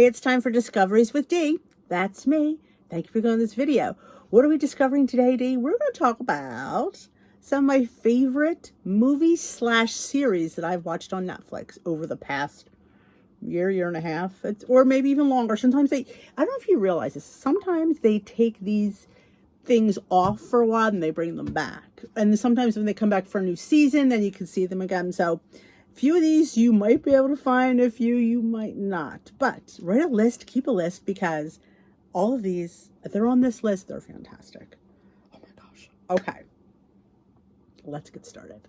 Hey, it's time for Discoveries with Dee. That's me. Thank you for going to this video. What are we discovering today, Dee? We're going to talk about some of my favorite movies/series that I've watched on Netflix over the past year and a half, or maybe even longer. Sometimes I don't know if you realize this, sometimes they take these things off for a while and they bring them back. And sometimes when they come back for a new season, then you can see them again. So a few of these you might be able to find, a few you might not. But write a list, keep a list, because all of these, if they're on this list, they're fantastic. Oh my gosh. Okay. Let's get started.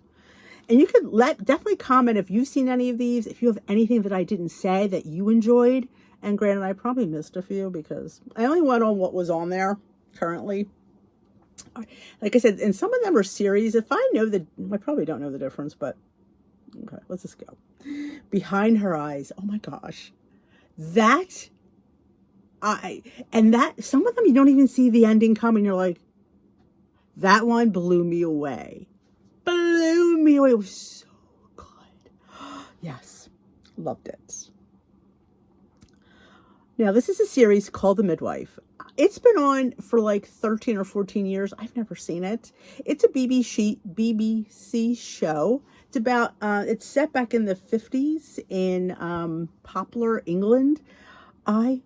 And you could definitely comment if you've seen any of these, if you have anything that I didn't say that you enjoyed. And granted, I probably missed a few because I only went on what was on there currently. Like I said, and some of them are series. If I know I probably don't know the difference, but okay, let's just go. Behind Her Eyes. Oh my gosh. Some of them you don't even see the ending coming. You're like, that one blew me away. Blew me away. It was so good. Yes. Loved it. Now, this is a series called The Midwife. It's been on for like 13 or 14 years. I've never seen it. It's a BBC show. It's about, it's set back in the 50s in Poplar, England. I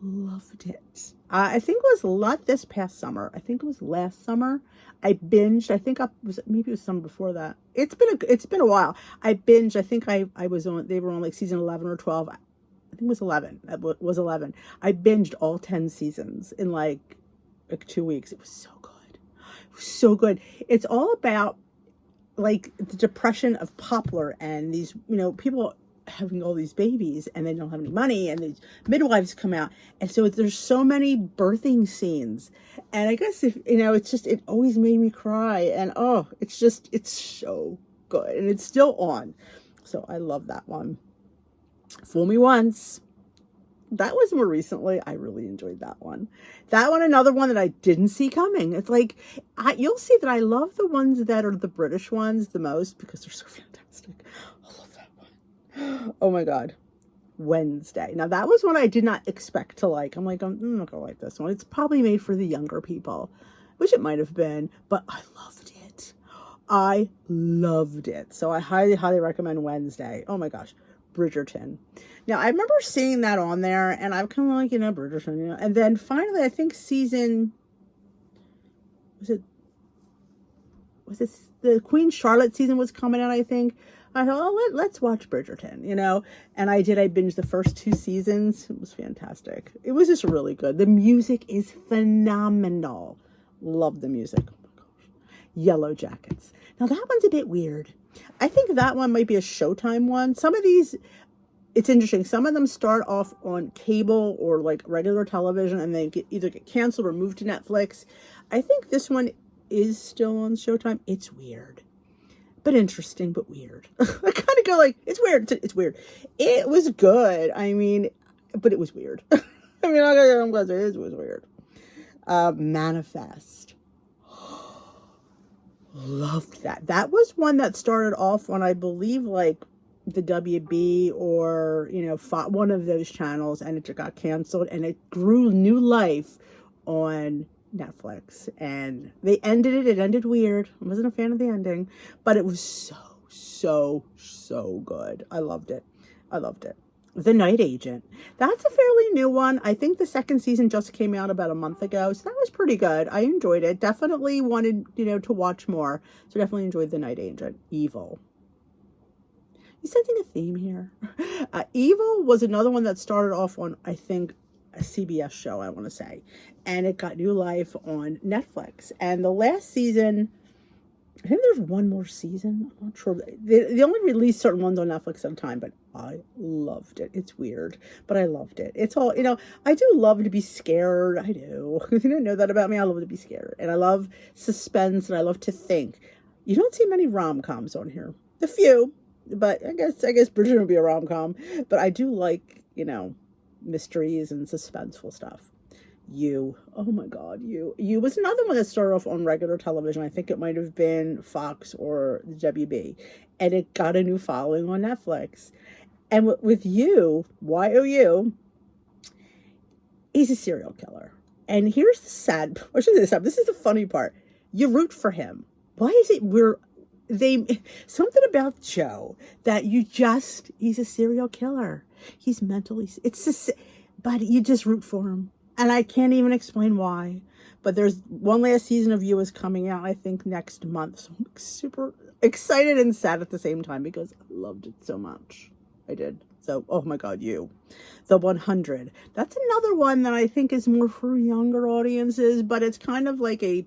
loved it. I think it was not this past summer. I think it was last summer. I binged. I think maybe it was summer before that. It's been a while. I binged. I think I was on. They were on like season 11 or 12. I think it was 11. It was 11. I binged all 10 seasons in like 2 weeks. It was so good. It was so good. It's all about like the depression of Poplar and these, people having all these babies and they don't have any money, and these midwives come out, and so there's so many birthing scenes, and I guess it always made me cry, and it's so good, and it's still on, so I love that one. Fool Me Once, that was more recently. I really enjoyed that one. Another one that I didn't see coming. It's like you'll see that I love the ones that are the British ones the most because they're so fantastic. I love that one. Oh my God. Wednesday. Now that was one I did not expect to like. I'm like, I'm not gonna like this one. It's probably made for the younger people, which it might have been, but I loved it. I loved it. So I highly, highly recommend Wednesday. Oh my gosh. Bridgerton. Now, I remember seeing that on there, and I'm kind of like, Bridgerton, and then finally, I think was it the Queen Charlotte season was coming out, I think. I thought, let's watch Bridgerton, and I did. I binged the first 2 seasons. It was fantastic. It was just really good. The music is phenomenal. Love the music. Oh my gosh. Yellow Jackets. Now, that one's a bit weird. I think that one might be a Showtime one. Some of these, it's interesting. Some of them start off on cable or like regular television, and they either get canceled or moved to Netflix. I think this one is still on Showtime. It's weird, but interesting, but weird. I kind of go like, it's weird. It's weird. It was good. I mean, but it was weird. I'm glad it was weird. Manifest. Loved that. That was one that started off on, I believe, like the WB or, one of those channels, and it got canceled, and it grew new life on Netflix, and they ended it. It ended weird. I wasn't a fan of the ending, but it was so good. I loved it. The Night Agent. That's a fairly new one. I think the second season just came out about a month ago, so that was pretty good. I enjoyed it. Definitely wanted, to watch more. So definitely enjoyed The Night Agent. Evil. You sensing a theme here? Evil was another one that started off on, I think, a CBS show, I want to say. And it got new life on Netflix. And the last season, I think there's one more season. I'm not sure. They only release certain ones on Netflix at a time, but I loved it. It's weird, but I loved it. It's all, I do love to be scared. I do. If you didn't know that about me, I love to be scared. And I love suspense, and I love to think. You don't see many rom-coms on here. A few, but I guess Bridgerton would be a rom-com. But I do like, mysteries and suspenseful stuff. Oh my God, You was another one that started off on regular television. I think it might have been Fox or the WB, and it got a new following on Netflix. And with You, YOU, He's a serial killer. And here's the sad, or should I say this, this is the funny part. You root for him. Why is it something about Joe that he's a serial killer. He's mentally, but you just root for him. And I can't even explain why. But there's one last season of You is coming out, I think, next month. So I'm super excited and sad at the same time because I loved it so much. I did. So, oh my God, You. The 100. That's another one that I think is more for younger audiences, but it's kind of like a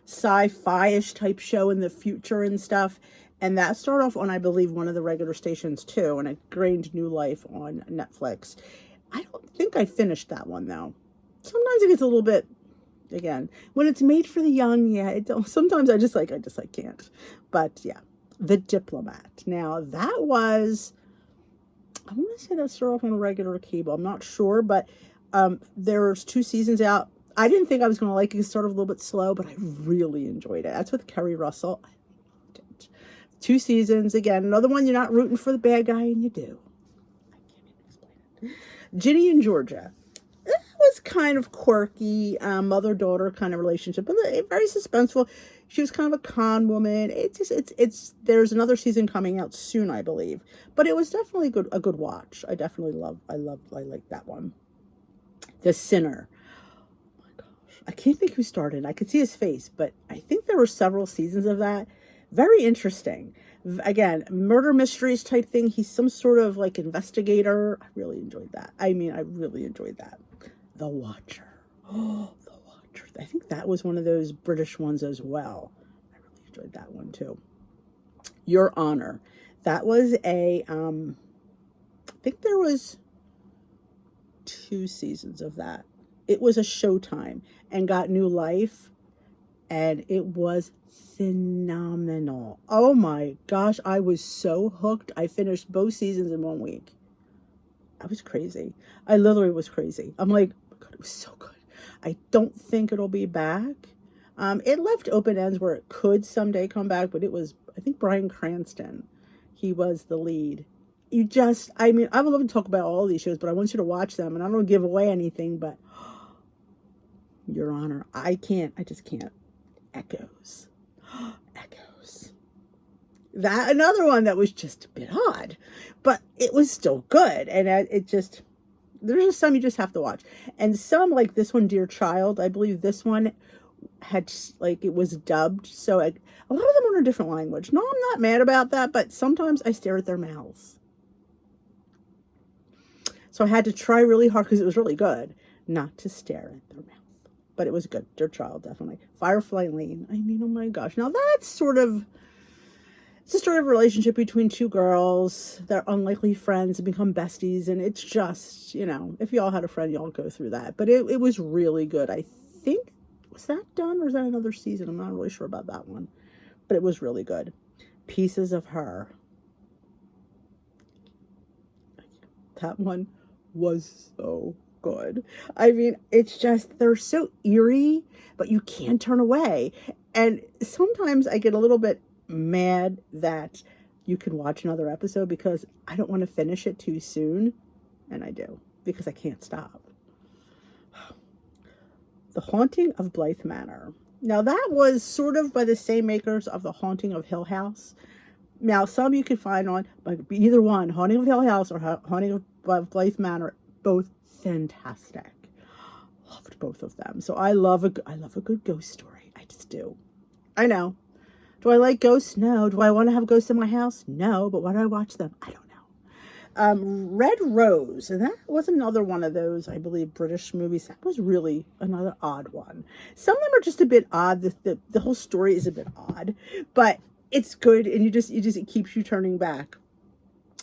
sci-fi-ish type show in the future and stuff. And that started off on, I believe, one of the regular stations too, and it gained new life on Netflix. I don't think I finished that one though. Sometimes it gets a little bit, again, when it's made for the young, yeah, sometimes I just can't. But yeah, The Diplomat. Now that was, I want to say that started off on a regular cable. I'm not sure, but there's 2 seasons out. I didn't think I was going to like it. It started a little bit slow, but I really enjoyed it. That's with Kerry Russell. I loved it. 2 seasons. Again, another one you're not rooting for the bad guy, and you do. I can't even explain it. Ginny and Georgia. It was kind of quirky, mother-daughter kind of relationship, but very suspenseful. She was kind of a con woman. There's another season coming out soon, I believe, but it was definitely a good watch. I like that one. The Sinner. Oh my gosh, I can't think who started. I could see his face, but I think there were several seasons of that. Very interesting. Again, murder mysteries type thing. He's some sort of like investigator. I really enjoyed that. I really enjoyed that. The Watcher. Oh, The Watcher. I think that was one of those British ones as well. I really enjoyed that one too. Your Honor. That was I think there was 2 seasons of that. It was a Showtime and got new life, and it was phenomenal. Oh my gosh, I was so hooked. I finished both seasons in 1 week. I was crazy. I literally was crazy. I'm like, oh my God, it was so good. I don't think it'll be back. It left open ends where it could someday come back, but it was, I think, Bryan Cranston. He was the lead. I would love to talk about all these shows, but I want you to watch them, and I don't want to give away anything, but Your Honor, I just can't. Echoes. Echoes. That, another one that was just a bit odd, but it was still good, and there's just some you just have to watch. And some, like this one, Dear Child, I believe this one had, like, it was dubbed, so a lot of them are in a different language. No, I'm not mad about that, but sometimes I stare at their mouths. So I had to try really hard, because it was really good, not to stare at their mouth. But it was good. Dear Child, definitely. Firefly Lane. Oh my gosh. Now that's it's a story of a relationship between 2 girls. They're unlikely friends and become besties. And it's just, if you all had a friend, you all go through that. But it was really good. I think, was that done or is that another season? I'm not really sure about that one. But it was really good. Pieces of Her. That one was so good. It's just, they're so eerie, but you can't turn away. And sometimes I get a little bit mad that you can watch another episode because I don't want to finish it too soon. And I do, because I can't stop. The Haunting of Blythe Manor. Now that was sort of by the same makers of The Haunting of Hill House. Now some you can find on, like, either one, Haunting of Hill House or Haunting of Blythe Manor, both fantastic. Loved both of them. So I love a good ghost story. I just do. I know. Do I like ghosts? No. Do I want to have ghosts in my house? No. But why do I watch them? I don't know. Red Rose, and that was another one of those, I believe, British movies. That was really another odd one. Some of them are just a bit odd. The whole story is a bit odd, but it's good, and it keeps you turning back.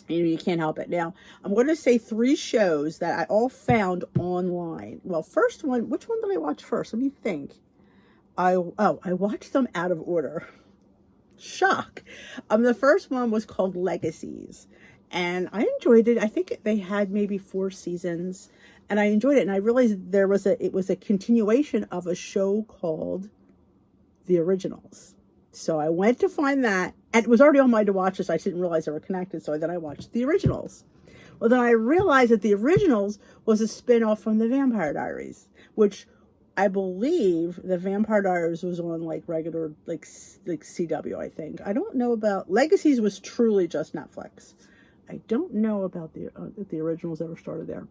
You can't help it. Now, I'm going to say 3 shows that I all found online. Well, first one, which one did I watch first? Let me think. I watched them out of order. Shock. The first one was called Legacies, and I enjoyed it. I think they had maybe 4 seasons, and I enjoyed it. And I realized it was a continuation of a show called The Originals. So I went to find that, and it was already on my to watch list. I didn't realize they were connected, so then I watched The Originals. Well, then I realized that the originals was a spin-off from the Vampire Diaries, which I believe the Vampire Diaries was on like regular, like CW, I think. I don't know about Legacies was truly just Netflix. I don't know about the originals ever started there,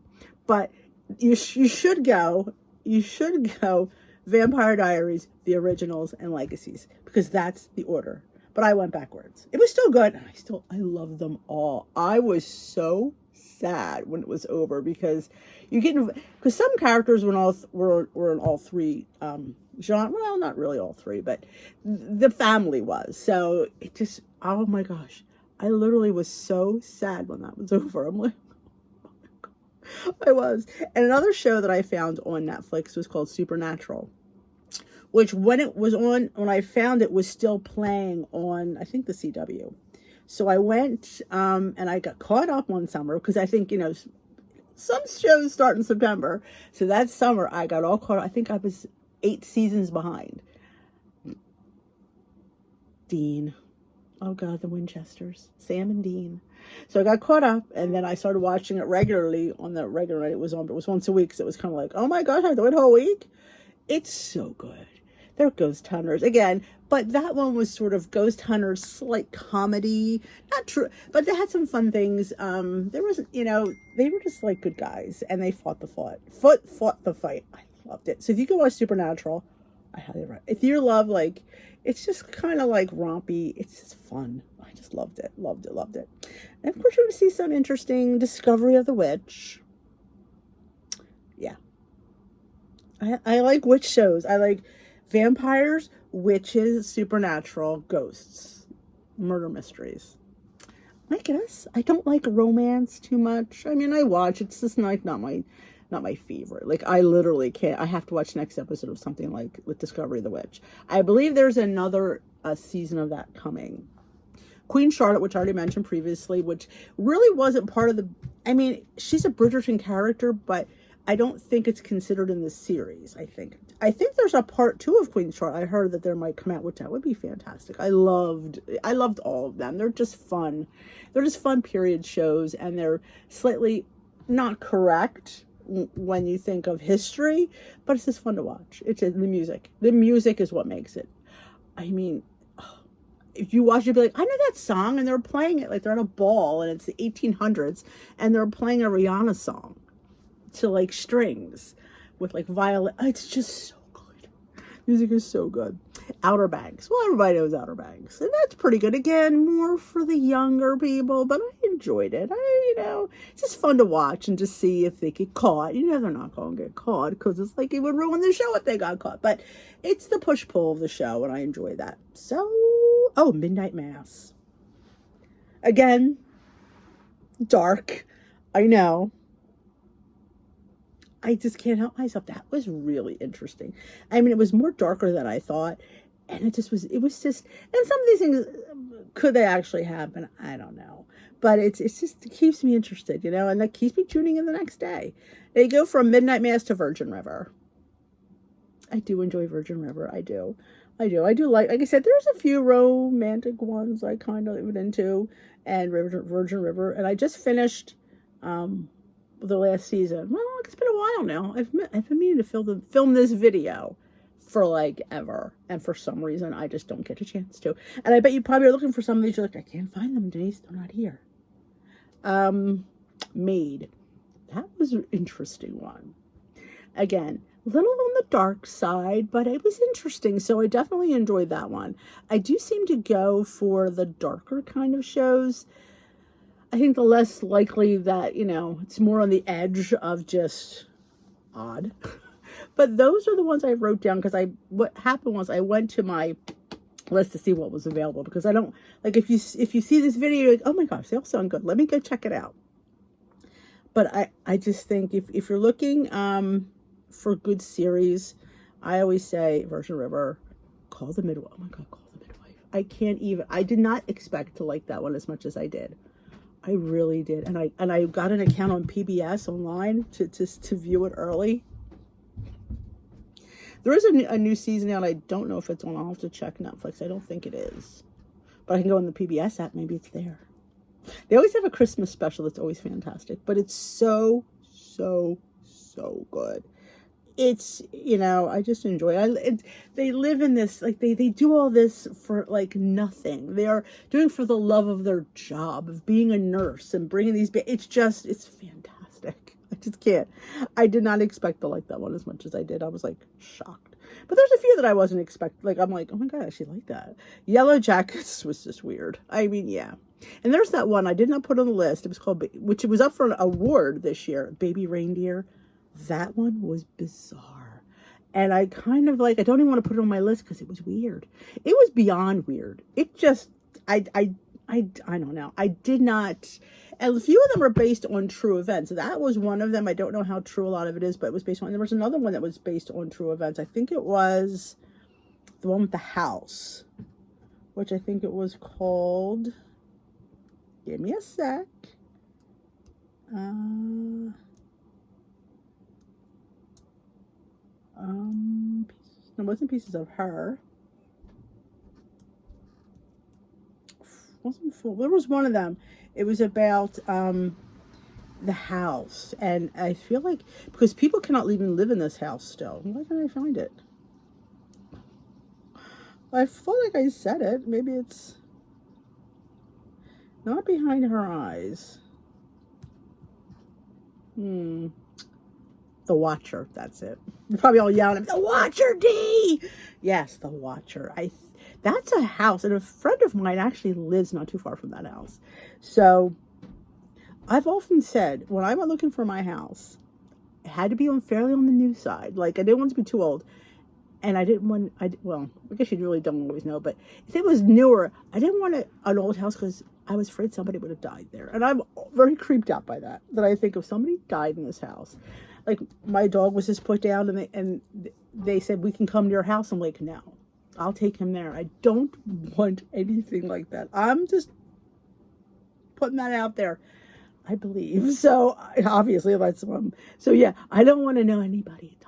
but you should go. You should go Vampire Diaries, the originals, and Legacies, because that's the order. But I went backwards. It was still good, and I love them all. I was so sad when it was over, because because some characters were in all three genre. Well, not really all three, but the family was. So it just, oh my gosh, I literally was so sad when that was over. I'm like, I was. And another show that I found on Netflix was called Supernatural, which when I found it was still playing on, I think, the CW. So I went and I got caught up on summer, because I think, some shows start in September. So that summer I got all caught up. I think I was 8 seasons behind. Dean. Oh God, the Winchesters. Sam and Dean. So I got caught up, and then I started watching it regularly on the regular night it was on, but it was once a week. So it was kind of like, oh my gosh, I have to wait a whole week. It's so good. They're ghost hunters again, but that one was sort of ghost hunters, slight comedy, not true, but they had some fun things. There was, they were just like good guys, and they fought the fight. I loved it. So if you go watch Supernatural, I highly recommend. If you love, like, it's just kind of like rompy. It's just fun. I just loved it. And of course, you're going to see some interesting Discovery of the Witch. Yeah. I like witch shows. I like vampires, witches, supernatural, ghosts, murder mysteries. I guess I don't like romance too much. I mean, I watch. It's just like not my favorite. Like, I literally can't. I have to watch next episode of something like with Discovery of the Witch. I believe there's another season of that coming. Queen Charlotte, which I already mentioned previously, which really wasn't part of the. I mean, she's a Bridgerton character, but I don't think it's considered in the series. I think there's a part 2 of Queen Charlotte. I heard that there might come out, which that would be fantastic. I loved all of them. They're just fun. They're just fun period shows, and they're slightly not correct when you think of history, but it's just fun to watch. It's just the music. The music is what makes it. I mean, if you watch it, you'll be like, I know that song, and they're playing it like they're at a ball, and it's the 1800s, and they're playing a Rihanna song to like strings with like violin. It's just so good. Music is so good. Outer Banks. Well, everybody knows Outer Banks, and that's pretty good. Again, more for the younger people, but I enjoyed it. It's just fun to watch and just see if they get caught. They're not going to get caught, because it's like it would ruin the show if they got caught. But it's the push-pull of the show, and I enjoy that. So, Midnight Mass. Again, dark. I know. I just can't help myself. That was really interesting. I mean, it was more darker than I thought. And it was just, and some of these things, could they actually happen? I don't know. But it keeps me interested, and that keeps me tuning in the next day. They go from Midnight Mass to Virgin River. I do enjoy Virgin River. I do like I said, there's a few romantic ones I kind of went into, and Virgin River. And I just finished, the last season. Well, it's been a while now. I've been meaning to film this video for like ever, and for some reason I just don't get a chance to. And I bet you probably are looking for some of these. You're like, I can't find them, Denise. They're not here. Maid. That was an interesting one. Again, a little on the dark side, but it was interesting. So I definitely enjoyed that one. I do seem to go for the darker kind of shows. I think the less likely that, it's more on the edge of just odd. But those are the ones I wrote down, because what happened was I went to my list to see what was available, because I don't, like, if you see this video, you're like, oh my gosh, they all sound good. Let me go check it out. But I just think if you're looking for good series, I always say Virgin River, Call the Midwife. Oh my God, Call the Midwife. I did not expect to like that one as much as I did. I really did. And I got an account on PBS online to view it early. There is a new season out. I don't know if it's on. I'll have to check Netflix. I don't think it is. But I can go in the PBS app. Maybe it's there. They always have a Christmas special that's always fantastic, but it's so, so, so good. It's, I just enjoy it. They live in this, like, they do all this for, like, nothing. They are doing for the love of their job, of being a nurse and bringing these, it's fantastic. I just can't. I did not expect to like that one as much as I did. I was, like, shocked. But there's a few that I wasn't expecting. Like, I'm like, oh my God, I actually like that. Yellow Jackets was just weird. I mean, yeah. And there's that one I did not put on the list. It was called, which it was up for an award this year, Baby Reindeer. That one was bizarre. And I kind of like, I don't even want to put it on my list because it was weird. It was beyond weird. It just, I don't know. I did not, and a few of them are based on true events. That was one of them. I don't know how true a lot of it is, but it was based on, there was another one that was based on true events. I think it was the one with the house, which I think it was called, give me a sec. It wasn't Pieces of Her. Wasn't full. There was one of them. It was about the house, and I feel like because people cannot even live in this house still. Why can't I find it? I feel like I said it. Maybe it's not Behind Her Eyes. The Watcher, that's it. You're probably all yelling at me, The Watcher, D! Yes, The Watcher. That's a house, and a friend of mine actually lives not too far from that house. So, I've often said, when I'm looking for my house, it had to be fairly on the new side. Like, I didn't want it to be too old. And I didn't want, well, I guess you really don't always know, but if it was newer, I didn't want an old house because I was afraid somebody would have died there. And I'm very creeped out by that I think if somebody died in this house, like my dog was just put down and they said, we can come to your house. I'm like, no, I'll take him there. I don't want anything like that. I'm just putting that out there. I believe. So obviously that's one. So yeah, I don't want to know anybody died.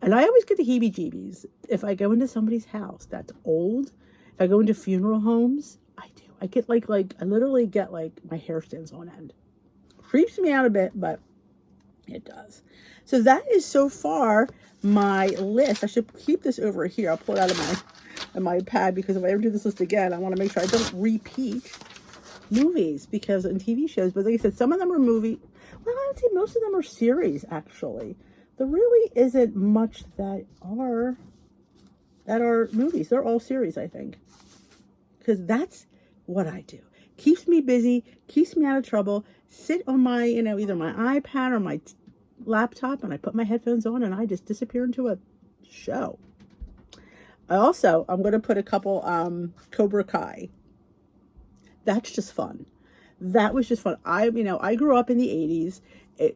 And I always get the heebie-jeebies if I go into somebody's house that's old. If I go into funeral homes, I do. I get like I literally get like my hair stands on end. Creeps me out a bit, but it does. So that is so far my list. I should keep this over here. I'll pull it out of my pad because if I ever do this list again, I want to make sure I don't repeat movies because in TV shows. But like I said, some of them are movie. Well, I would say most of them are series actually. There really isn't much that are movies. They're all series, I think, because that's what I do. Keeps me busy, keeps me out of trouble. Sit on my, either my iPad or my laptop, and I put my headphones on, and I just disappear into a show. I'm going to put a couple Cobra Kai. That's just fun. That was just fun. I grew up in the 80s,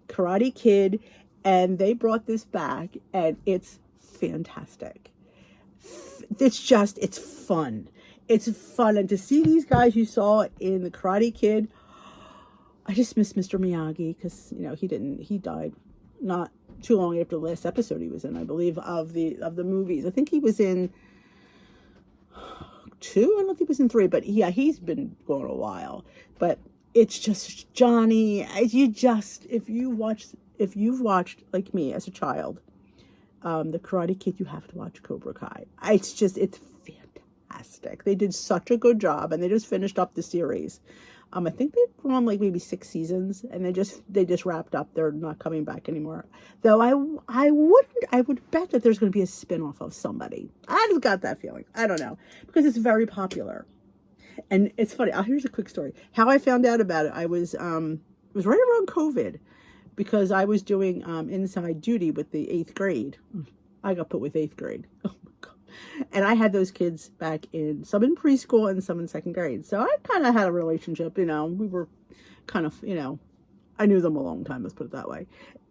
Karate Kid, and they brought this back, and it's fantastic. It's fun. It's fun. And to see these guys you saw in the Karate Kid, I just miss Mr. Miyagi because, he died not too long after the last episode he was in, I believe, of the movies. I think he was in 2. I don't think he was in 3, but yeah, he's been gone a while. But it's just Johnny. If you've watched like me as a child, the Karate Kid, you have to watch Cobra Kai. It's fantastic. They did such a good job, and they just finished up the series. I think they've gone like maybe 6 seasons, and they just wrapped up. They're not coming back anymore. Though I would bet that there's going to be a spinoff of somebody. I just got that feeling. I don't know, because it's very popular. And it's funny. Here's a quick story. How I found out about it. It was right around COVID, because I was doing inside duty with the 8th grade. I got put with 8th grade. Oh my God. And I had those kids back some in preschool and some in 2nd grade. So I kind of had a relationship, we were kind of, I knew them a long time, let's put it that way.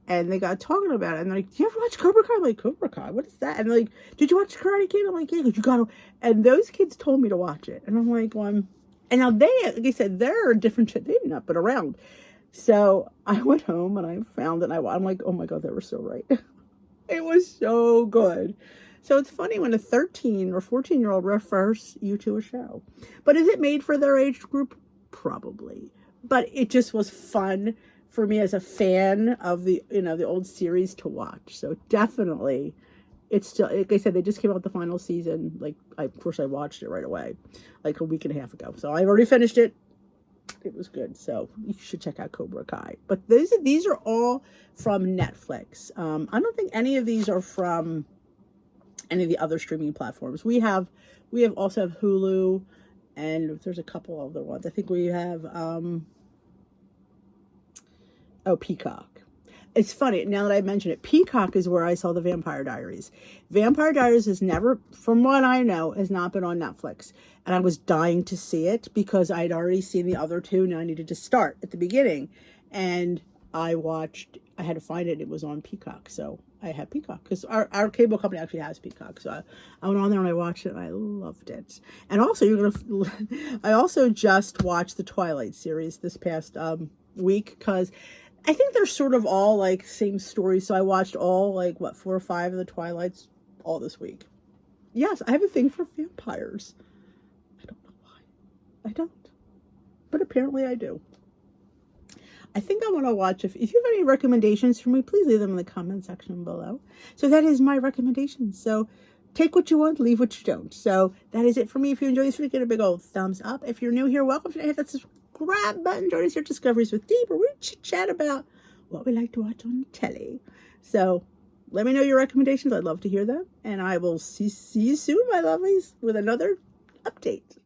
And they got talking about it, and they're like, do you ever watch Cobra Kai? I'm like, Cobra Kai? What is that? And they're like, did you watch Karate Kid? I'm like, yeah, you got to. And those kids told me to watch it. And I'm like, well, and now like I said, they're a different shit. They've not been around. So I went home and I found it. And I'm like, oh my God, they were so right. It was so good. So it's funny when a 13 or 14-year-old refers you to a show. But is it made for their age group? probably. But it just was fun for me as a fan of the, the old series to watch. So definitely, it's still, like I said, they just came out with the final season. Like, of course, I watched it right away, like a week and a half ago. So I've already finished it. It was good. So you should check out Cobra Kai. But these are all from Netflix. I don't think any of these are from any of the other streaming platforms. We also have Hulu, and there's a couple other ones. I think we have Peacock. It's funny, now that I mention it, Peacock is where I saw the Vampire Diaries. Vampire Diaries has never, from what I know, has not been on Netflix. And I was dying to see it because I'd already seen the other two, and I needed to start at the beginning. And I had to find it. It was on Peacock. So I had Peacock because our cable company actually has Peacock. So I went on there and I watched it and I loved it. And also, I also just watched the Twilight series this past week because I think they're sort of all like same story. So I watched all 4 or 5 of the Twilights all this week. Yes, I have a thing for vampires. I don't know why. I don't. But apparently I do. I think I want to watch, if you have any recommendations for me, please leave them in the comment section below. So that is my recommendation. So take what you want, leave what you don't. So that is it for me. If you enjoy this video, give it a big old thumbs up. If you're new here, welcome to hit that subscribe button. Join us here at Discoveries with Dee, where we chat about what we like to watch on telly. So let me know your recommendations. I'd love to hear them. And I will see you soon, my lovelies, with another update.